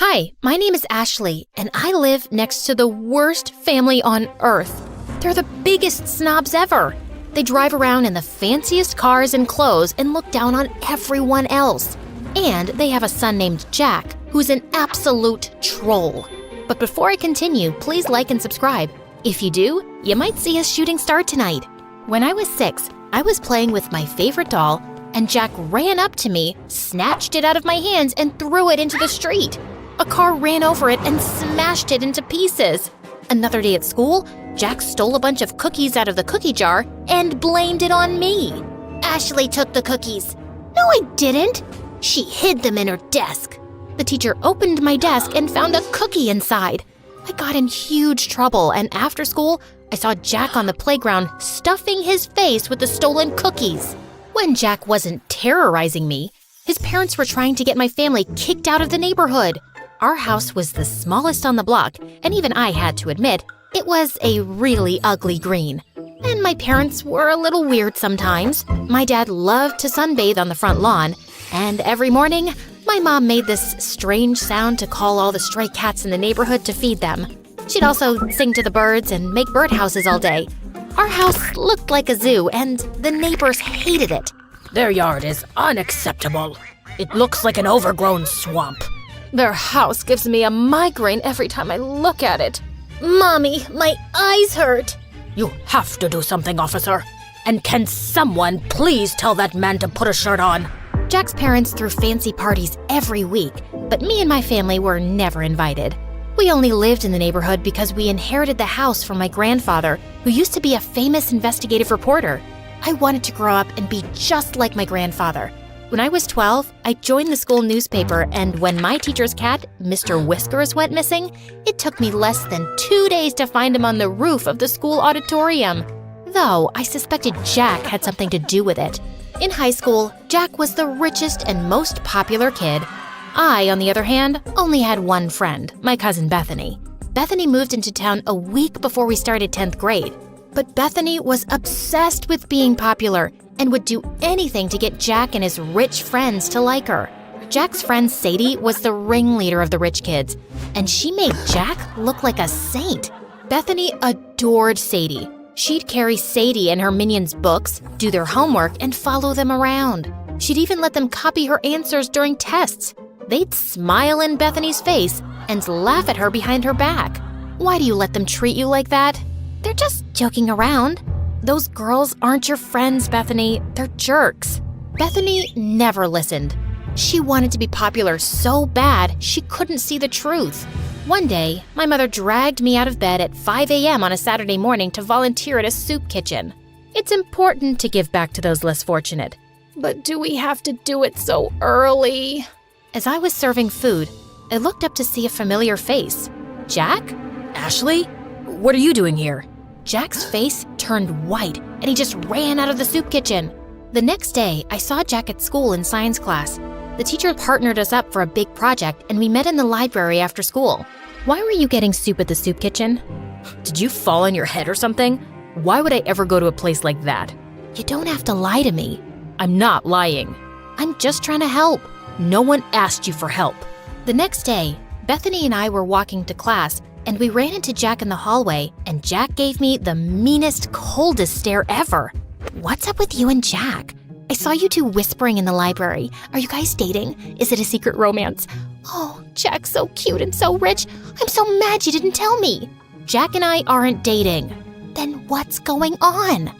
Hi, my name is Ashley, and I live next to the worst family on earth. They're the biggest snobs ever. They drive around in the fanciest cars and clothes and look down on everyone else. And they have a son named Jack, who's an absolute troll. But before I continue, please like and subscribe. If you do, you might see a shooting star tonight. When I was 6, I was playing with my favorite doll, and Jack ran up to me, snatched it out of my hands, and threw it into the street. A car ran over it and smashed it into pieces. Another day at school, Jack stole a bunch of cookies out of the cookie jar and blamed it on me. Ashley took the cookies. No, I didn't. She hid them in her desk. The teacher opened my desk and found a cookie inside. I got in huge trouble, and after school, I saw Jack on the playground stuffing his face with the stolen cookies. When Jack wasn't terrorizing me, his parents were trying to get my family kicked out of the neighborhood. Our house was the smallest on the block, and even I had to admit, it was a really ugly green. And my parents were a little weird sometimes. My dad loved to sunbathe on the front lawn, and every morning, my mom made this strange sound to call all the stray cats in the neighborhood to feed them. She'd also sing to the birds and make birdhouses all day. Our house looked like a zoo, and the neighbors hated it. Their yard is unacceptable. It looks like an overgrown swamp. Their house gives me a migraine every time I look at it. Mommy, my eyes hurt. You have to do something, officer. And can someone please tell that man to put a shirt on? Jack's parents threw fancy parties every week, but me and my family were never invited. We only lived in the neighborhood because we inherited the house from my grandfather, who used to be a famous investigative reporter. I wanted to grow up and be just like my grandfather. When I was 12, I joined the school newspaper, and when my teacher's cat, Mr. Whiskers, went missing, it took me less than 2 days to find him on the roof of the school auditorium. Though I suspected Jack had something to do with it. In high school, Jack was the richest and most popular kid. I, on the other hand, only had one friend, my cousin Bethany. Bethany moved into town a week before we started 10th grade. But Bethany was obsessed with being popular and would do anything to get Jack and his rich friends to like her. Jack's friend Sadie was the ringleader of the rich kids, and she made Jack look like a saint. Bethany adored Sadie. She'd carry Sadie and her minions' books, do their homework, and follow them around. She'd even let them copy her answers during tests. They'd smile in Bethany's face and laugh at her behind her back. Why do you let them treat you like that? They're just joking around. Those girls aren't your friends, Bethany. They're jerks. Bethany never listened. She wanted to be popular so bad she couldn't see the truth. One day, my mother dragged me out of bed at 5 a.m. on a Saturday morning to volunteer at a soup kitchen. It's important to give back to those less fortunate. But do we have to do it so early? As I was serving food, I looked up to see a familiar face. Jack? Ashley? What are you doing here? Jack's face turned white, and he just ran out of the soup kitchen. The next day, I saw Jack at school in science class. The teacher partnered us up for a big project, and we met in the library after school. Why were you getting soup at the soup kitchen? Did you fall on your head or something? Why would I ever go to a place like that? You don't have to lie to me. I'm not lying. I'm just trying to help. No one asked you for help. The next day, Bethany and I were walking to class, and we ran into Jack in the hallway, and Jack gave me the meanest, coldest stare ever. What's up with you and Jack? I saw you two whispering in the library. Are you guys dating? Is it a secret romance? Oh, Jack's so cute and so rich. I'm so mad you didn't tell me. Jack and I aren't dating. Then what's going on?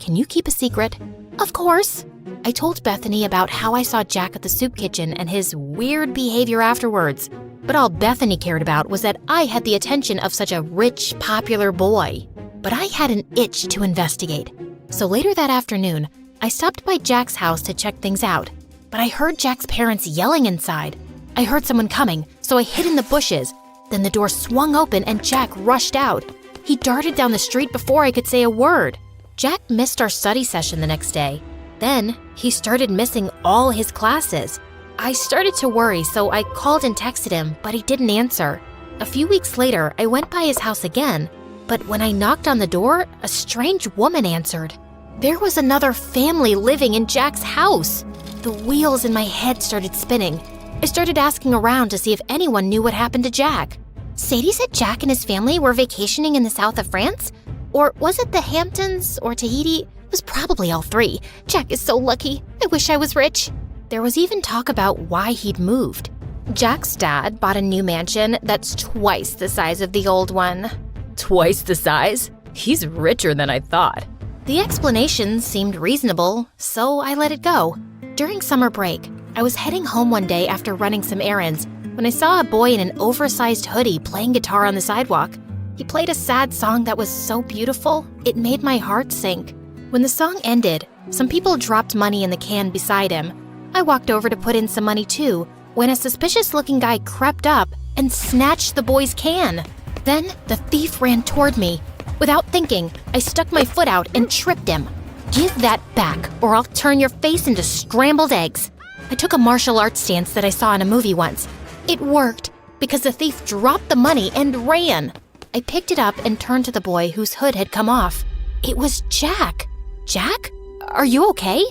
Can you keep a secret? Of course. I told Bethany about how I saw Jack at the soup kitchen and his weird behavior afterwards. But all Bethany cared about was that I had the attention of such a rich, popular boy. But I had an itch to investigate. So later that afternoon, I stopped by Jack's house to check things out. But I heard Jack's parents yelling inside. I heard someone coming, so I hid in the bushes. Then the door swung open and Jack rushed out. He darted down the street before I could say a word. Jack missed our study session the next day. Then he started missing all his classes. I started to worry, so I called and texted him, but he didn't answer. A few weeks later, I went by his house again, but when I knocked on the door, a strange woman answered. There was another family living in Jack's house. The wheels in my head started spinning. I started asking around to see if anyone knew what happened to Jack. Sadie said Jack and his family were vacationing in the south of France? Or was it the Hamptons or Tahiti? It was probably all three. Jack is so lucky. I wish I was rich. There was even talk about why he'd moved. Jack's dad bought a new mansion that's twice the size of the old one. Twice the size? He's richer than I thought. The explanation seemed reasonable, so I let it go. During summer break, I was heading home one day after running some errands when I saw a boy in an oversized hoodie playing guitar on the sidewalk. He played a sad song that was so beautiful, it made my heart sink. When the song ended, some people dropped money in the can beside him. I walked over to put in some money too, when a suspicious-looking guy crept up and snatched the boy's can. Then the thief ran toward me. Without thinking, I stuck my foot out and tripped him. Give that back, or I'll turn your face into scrambled eggs. I took a martial arts stance that I saw in a movie once. It worked, because the thief dropped the money and ran. I picked it up and turned to the boy whose hood had come off. It was Jack. Jack? Are you okay?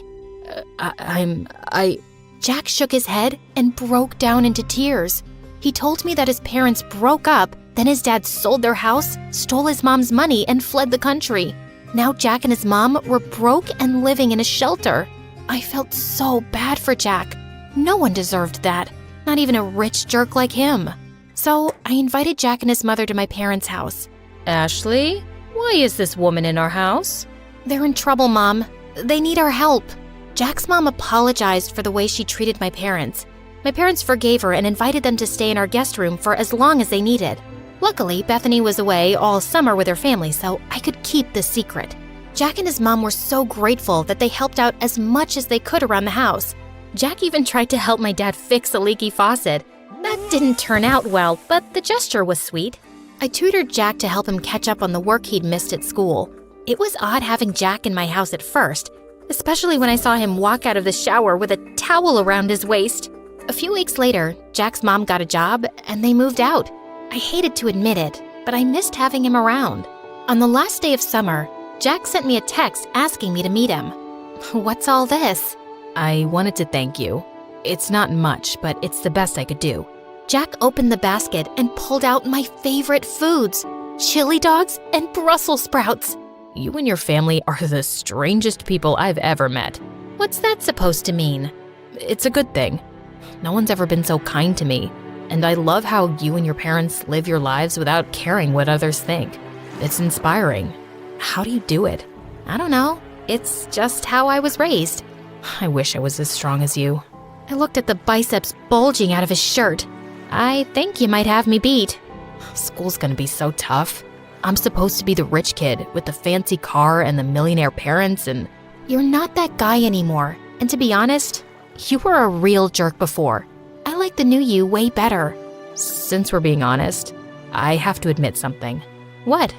Jack shook his head and broke down into tears. He told me that his parents broke up, then his dad sold their house, stole his mom's money, and fled the country. Now Jack and his mom were broke and living in a shelter. I felt so bad for Jack. No one deserved that, not even a rich jerk like him. So I invited Jack and his mother to my parents' house. Ashley, why is this woman in our house? They're in trouble, Mom. They need our help. Jack's mom apologized for the way she treated my parents. My parents forgave her and invited them to stay in our guest room for as long as they needed. Luckily, Bethany was away all summer with her family, so I could keep this secret. Jack and his mom were so grateful that they helped out as much as they could around the house. Jack even tried to help my dad fix a leaky faucet. That didn't turn out well, but the gesture was sweet. I tutored Jack to help him catch up on the work he'd missed at school. It was odd having Jack in my house at first, especially when I saw him walk out of the shower with a towel around his waist. A few weeks later, Jack's mom got a job and they moved out. I hated to admit it, but I missed having him around. On the last day of summer, Jack sent me a text asking me to meet him. What's all this? I wanted to thank you. It's not much, but it's the best I could do. Jack opened the basket and pulled out my favorite foods, chili dogs and Brussels sprouts. You and your family are the strangest people I've ever met. What's that supposed to mean? It's a good thing. No one's ever been so kind to me, and I love how you and your parents live your lives without caring what others think. It's inspiring. How do you do it? I don't know. It's just how I was raised. I wish I was as strong as you. I looked at the biceps bulging out of his shirt. I think you might have me beat. School's gonna be so tough. I'm supposed to be the rich kid with the fancy car and the millionaire parents and… You're not that guy anymore. And to be honest, you were a real jerk before. I like the new you way better. Since we're being honest, I have to admit something. What?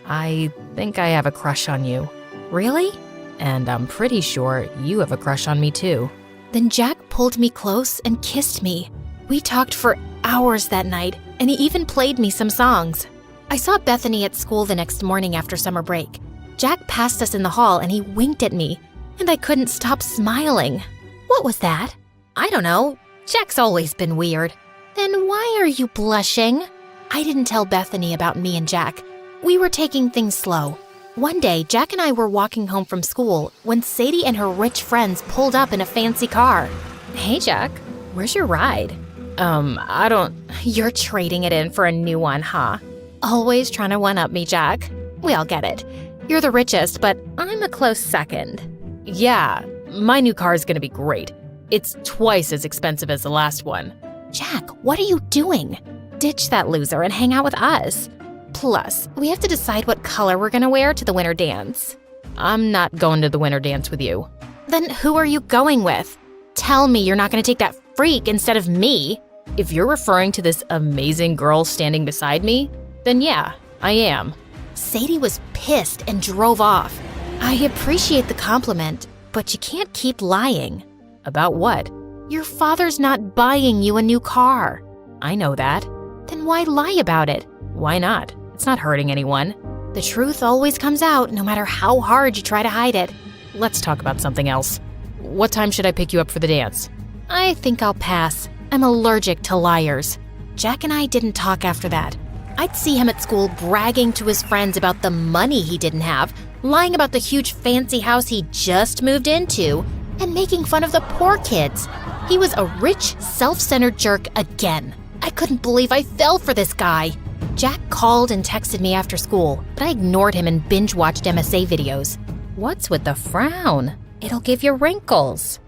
I think I have a crush on you. Really? And I'm pretty sure you have a crush on me too. Then Jack pulled me close and kissed me. We talked for hours that night, and he even played me some songs. I saw Bethany at school the next morning after summer break. Jack passed us in the hall and he winked at me, and I couldn't stop smiling. What was that? I don't know. Jack's always been weird. Then why are you blushing? I didn't tell Bethany about me and Jack. We were taking things slow. One day, Jack and I were walking home from school when Sadie and her rich friends pulled up in a fancy car. Hey, Jack, where's your ride? I don't… You're trading it in for a new one, huh? Always trying to one-up me, Jack. We all get it. You're the richest, but I'm a close second. Yeah, my new car is gonna be great. It's twice as expensive as the last one. Jack, what are you doing? Ditch that loser and hang out with us. Plus, we have to decide what color we're gonna wear to the winter dance. I'm not going to the winter dance with you. Then who are you going with? Tell me you're not gonna take that freak instead of me. If you're referring to this amazing girl standing beside me, then yeah, I am. Sadie was pissed and drove off. I appreciate the compliment, but you can't keep lying. About what? Your father's not buying you a new car. I know that. Then why lie about it? Why not? It's not hurting anyone. The truth always comes out, no matter how hard you try to hide it. Let's talk about something else. What time should I pick you up for the dance? I think I'll pass. I'm allergic to liars. Jack and I didn't talk after that. I'd see him at school bragging to his friends about the money he didn't have, lying about the huge fancy house he just moved into, and making fun of the poor kids. He was a rich, self-centered jerk again. I couldn't believe I fell for this guy. Jack called and texted me after school, but I ignored him and binge-watched MSA videos. What's with the frown? It'll give you wrinkles.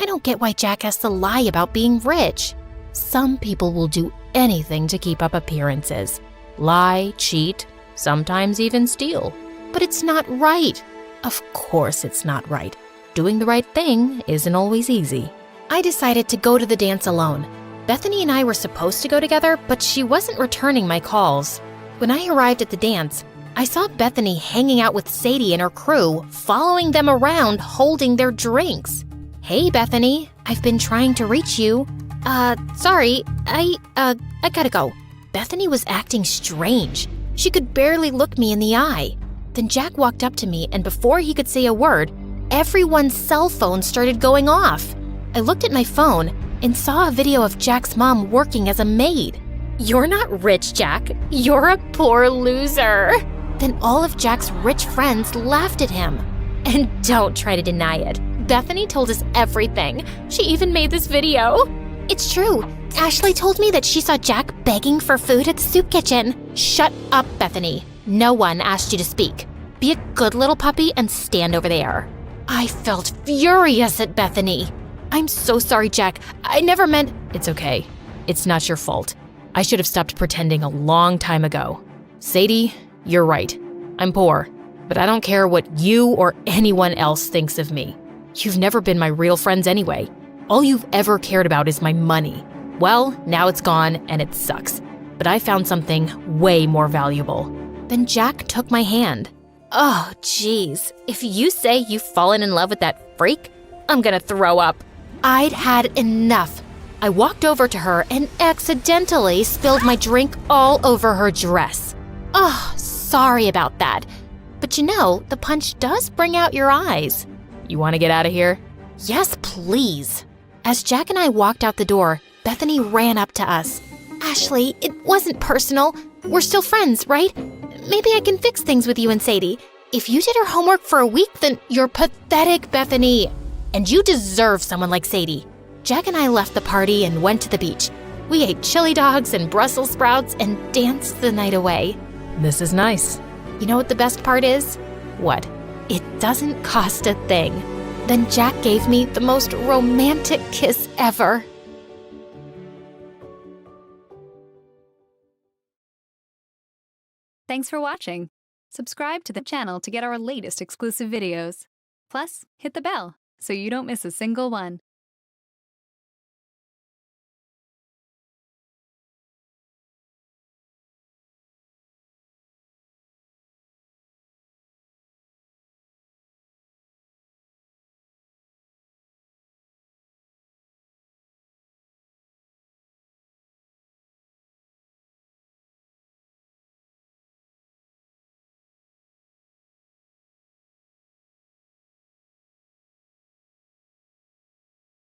I don't get why Jack has to lie about being rich. Some people will do anything to keep up appearances. Lie, cheat, sometimes even steal. But it's not right. Of course it's not right. Doing the right thing isn't always easy. I decided to go to the dance alone. Bethany and I were supposed to go together, but she wasn't returning my calls. When I arrived at the dance, I saw Bethany hanging out with Sadie and her crew, following them around holding their drinks. Hey, Bethany, I've been trying to reach you. Sorry, I gotta go. Bethany was acting strange. She could barely look me in the eye. Then Jack walked up to me, and before he could say a word, everyone's cell phone started going off. I looked at my phone and saw a video of Jack's mom working as a maid. You're not rich, Jack. You're a poor loser. Then all of Jack's rich friends laughed at him. And don't try to deny it. Bethany told us everything. She even made this video. It's true. Ashley told me that she saw Jack begging for food at the soup kitchen. Shut up, Bethany. No one asked you to speak. Be a good little puppy and stand over there. I felt furious at Bethany. I'm so sorry, Jack. I never meant… It's okay. It's not your fault. I should have stopped pretending a long time ago. Sadie, you're right. I'm poor, but I don't care what you or anyone else thinks of me. You've never been my real friends anyway. All you've ever cared about is my money. Well, now it's gone and it sucks. But I found something way more valuable. Then Jack took my hand. Oh, geez. If you say you've fallen in love with that freak, I'm gonna throw up. I'd had enough. I walked over to her and accidentally spilled my drink all over her dress. Oh, sorry about that. But you know, the punch does bring out your eyes. You want to get out of here? Yes, please. As Jack and I walked out the door, Bethany ran up to us. Ashley, it wasn't personal. We're still friends, right? Maybe I can fix things with you and Sadie. If you did her homework for a week, then you're pathetic, Bethany. And you deserve someone like Sadie. Jack and I left the party and went to the beach. We ate chili dogs and Brussels sprouts and danced the night away. This is nice. You know what the best part is? What? It doesn't cost a thing. Then Jack gave me the most romantic kiss ever. Thanks for watching. Subscribe to the channel to get our latest exclusive videos. Plus, hit the bell so you don't miss a single one.